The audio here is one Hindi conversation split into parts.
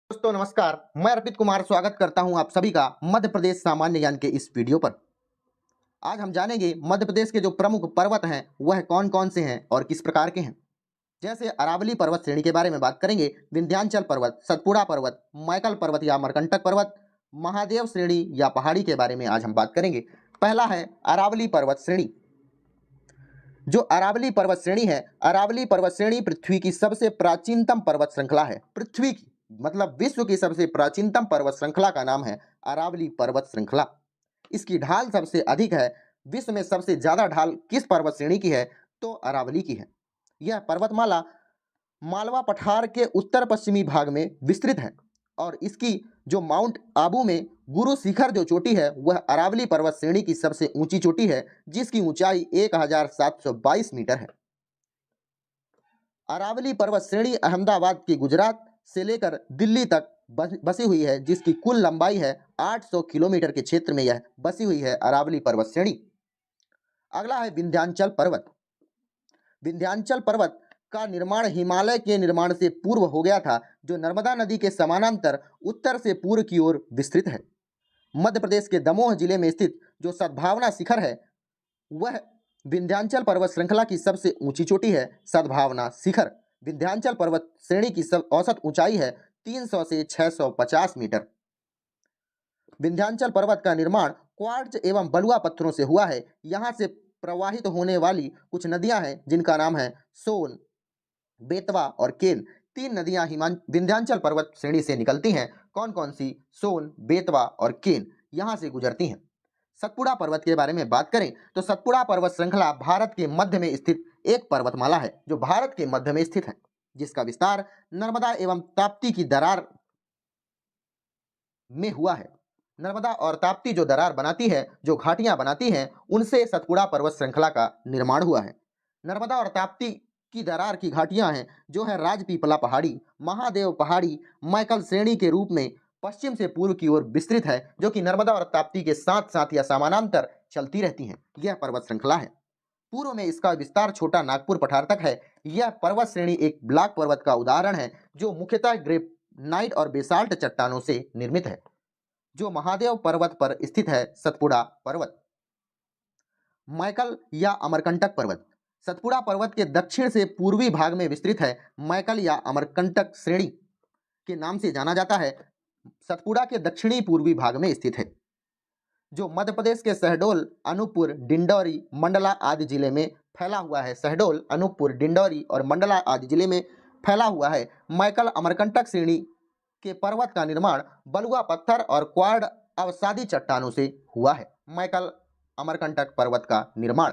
दोस्तों नमस्कार, मैं अर्पित कुमार स्वागत करता हूं आप सभी का मध्य प्रदेश सामान्य ज्ञान के इस वीडियो पर। आज हम जानेंगे मध्य प्रदेश के जो प्रमुख पर्वत हैं वह कौन-कौन से हैं और किस प्रकार के हैं। जैसे अरावली पर्वत श्रेणी के बारे में बात करेंगे, विंध्याचल पर्वत, सतपुड़ा पर्वत, मैकल पर्वत या अमरकंटक पर्वत, महादेव श्रेणी या पहाड़ी के बारे में आज हम बात करेंगे। पहला है अरावली पर्वत श्रेणी। जो अरावली पर्वत श्रेणी है, अरावली पर्वत श्रेणी पृथ्वी की सबसे प्राचीनतम पर्वत श्रृंखला है। पृथ्वी की मतलब विश्व की सबसे प्राचीनतम पर्वत श्रृंखला का नाम है अरावली पर्वत श्रृंखला। इसकी ढाल सबसे अधिक है। विश्व में सबसे ज्यादा ढाल किस पर्वत श्रेणी की है? तो अरावली की है। यह पर्वतमाला मालवा पठार के उत्तर पश्चिमी भाग में विस्तृत है और इसकी जो माउंट आबू में गुरु शिखर जो चोटी है वह अरावली पर्वत श्रेणी की सबसे ऊंची चोटी है, जिसकी ऊंचाई 1722 मीटर है। अरावली पर्वत श्रेणी अहमदाबाद के गुजरात से लेकर दिल्ली तक बसी हुई है, जिसकी कुल लंबाई है 800 किलोमीटर के क्षेत्र में यह बसी हुई है अरावली पर्वत श्रेणी। अगला है विंध्याचल पर्वत। विंध्याचल पर्वत का निर्माण हिमालय के निर्माण से पूर्व हो गया था, जो नर्मदा नदी के समानांतर उत्तर से पूर्व की ओर विस्तृत है। मध्य प्रदेश के दमोह जिले में स्थित जो सद्भावना शिखर है वह विंध्याचल पर्वत श्रृंखला की सबसे ऊंची चोटी है। सद्भावना शिखर विंध्याचल पर्वत श्रेणी की औसत ऊंचाई है 300 से 650 मीटर। विंध्याचल पर्वत का निर्माण क्वार्ट्ज एवं बलुआ पत्थरों से हुआ है। यहाँ से प्रवाहित होने वाली कुछ नदियां हैं जिनका नाम है सोन, बेतवा और केन। तीन नदियां विंध्याचल पर्वत श्रेणी से निकलती हैं। कौन कौन सी? सोन, बेतवा और केन यहाँ से गुजरती हैं। सतपुड़ा पर्वत के बारे में बात करें तो सतपुड़ा पर्वत श्रृंखला भारत के मध्य में स्थित एक पर्वतमाला है जो भारत के मध्य में स्थित है, जिसका विस्तार नर्मदा एवं ताप्ती की दरार में हुआ है। नर्मदा और ताप्ती जो दरार बनाती है, जो घाटियां बनाती हैं, उनसे सतपुड़ा पर्वत श्रृंखला का निर्माण हुआ है। नर्मदा और ताप्ती की दरार की घाटियां हैं जो है राजपीपला पहाड़ी, महादेव पहाड़ी, मैकल श्रेणी के रूप में पश्चिम से पूर्व की ओर विस्तृत है, जो कि नर्मदा और ताप्ती के साथ साथ या समानांतर चलती रहती हैं। यह पर्वत श्रृंखला है। पूर्व में इसका विस्तार छोटा नागपुर पठार तक है। यह पर्वत श्रेणी एक ब्लॉक पर्वत का उदाहरण है जो मुख्यतः ग्रेनाइट और बेसाल्ट चट्टानों से निर्मित है। जो महादेव पर्वत पर स्थित है सतपुड़ा पर्वत। मैकल या अमरकंटक पर्वत सतपुड़ा पर्वत के दक्षिण से पूर्वी भाग में विस्तृत है। मैकल या अमरकंटक श्रेणी के नाम से जाना जाता है। सतपुड़ा के दक्षिणी पूर्वी भाग में स्थित है, जो मध्य प्रदेश के शहडोल, अनूपपुर, डिंडौरी, मंडला आदि जिले में फैला हुआ है। शहडोल, अनूपपुर, डिंडौरी और मंडला आदि जिले में फैला हुआ है। मैकल अमरकंटक श्रेणी के पर्वत का निर्माण बलुआ पत्थर और क्वार्ड अवसादी चट्टानों से हुआ है। मैकल अमरकंटक पर्वत का निर्माण।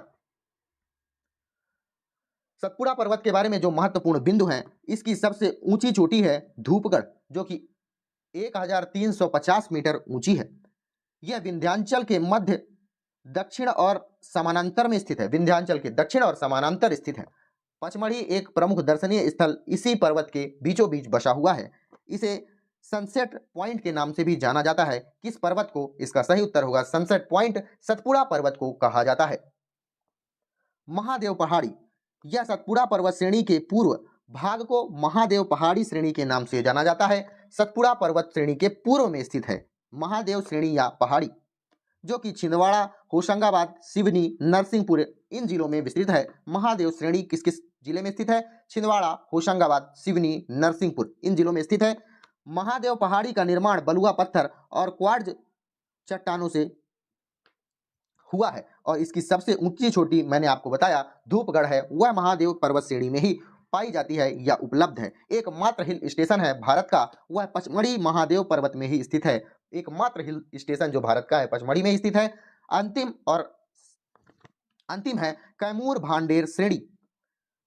सतपुड़ा पर्वत के बारे में जो महत्वपूर्ण बिंदु हैं, इसकी सबसे ऊंची चोटी है धूपगढ़, जो कि 1350 मीटर ऊंची है। यह विंध्याचल के मध्य दक्षिण और समानांतर में स्थित है। विंध्याचल के दक्षिण और समानांतर स्थित है। पचमढ़ी एक प्रमुख दर्शनीय स्थल इसी पर्वत के बीचों बीच बसा हुआ है। इसे सनसेट पॉइंट के नाम से भी जाना जाता है। किस पर्वत को? इसका सही उत्तर होगा सनसेट पॉइंट। सतपुड़ा पर्वत को कहा जाता है। महादेव पहाड़ी यह सतपुड़ा पर्वत श्रेणी के पूर्व भाग को महादेव पहाड़ी श्रेणी के नाम से जाना जाता है। सतपुड़ा पर्वत श्रेणी के पूर्व में स्थित है महादेव श्रेणी या पहाड़ी, जो कि छिंदवाड़ा, होशंगाबाद, सिवनी, नरसिंहपुर इन जिलों में विस्तृत है। महादेव श्रेणी किस किस जिले में स्थित है? छिंदवाड़ा, होशंगाबाद, सिवनी, नरसिंहपुर इन जिलों में स्थित है। महादेव पहाड़ी का निर्माण बलुआ पत्थर और क्वार्ट्ज चट्टानों से हुआ है और इसकी सबसे ऊंची चोटी मैंने आपको बताया धूपगढ़ है। वह महादेव पर्वत श्रेणी में ही पाई जाती है या उपलब्ध है। एकमात्र हिल स्टेशन है भारत का, वह पचमढ़ी महादेव पर्वत में ही स्थित है। एकमात्र हिल स्टेशन जो भारत का है पचमढ़ी में स्थित है। अंतिम है कैमूर भांडेर श्रेणी।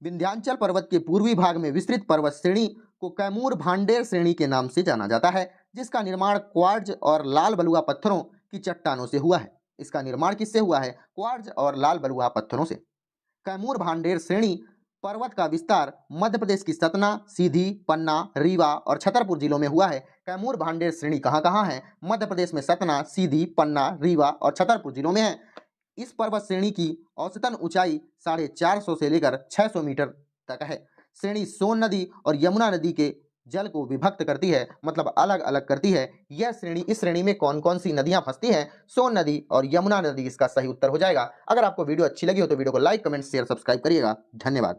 विंध्याचल पर्वत के पूर्वी भाग में विस्तृत पर्वत श्रेणी को कैमूर भांडेर श्रेणी के नाम से जाना जाता है, जिसका निर्माण क्वार्ट्ज और लाल बलुआ पत्थरों की चट्टानों से हुआ है। इसका निर्माण किससे हुआ है? क्वार्ट्ज और लाल बलुआ पत्थरों से। कैमूर भांडेर श्रेणी पर्वत का विस्तार मध्य प्रदेश की सतना, सीधी, पन्ना, रीवा और छतरपुर जिलों में हुआ है। कैमूर भांडेर श्रेणी कहाँ कहाँ है? मध्य प्रदेश में सतना, सीधी, पन्ना, रीवा और छतरपुर जिलों में है। इस पर्वत श्रेणी की औसतन ऊंचाई 450 से लेकर 600 मीटर तक है। श्रेणी सोन नदी और यमुना नदी के जल को विभक्त करती है, मतलब अलग अलग करती है। यह श्रेणी, इस श्रेणी में कौन कौन सी नदियां फंसती हैं? सोन नदी और यमुना नदी इसका सही उत्तर हो जाएगा। अगर आपको वीडियो अच्छी लगी हो तो वीडियो को लाइक, कमेंट, शेयर, सब्सक्राइब करिएगा। धन्यवाद।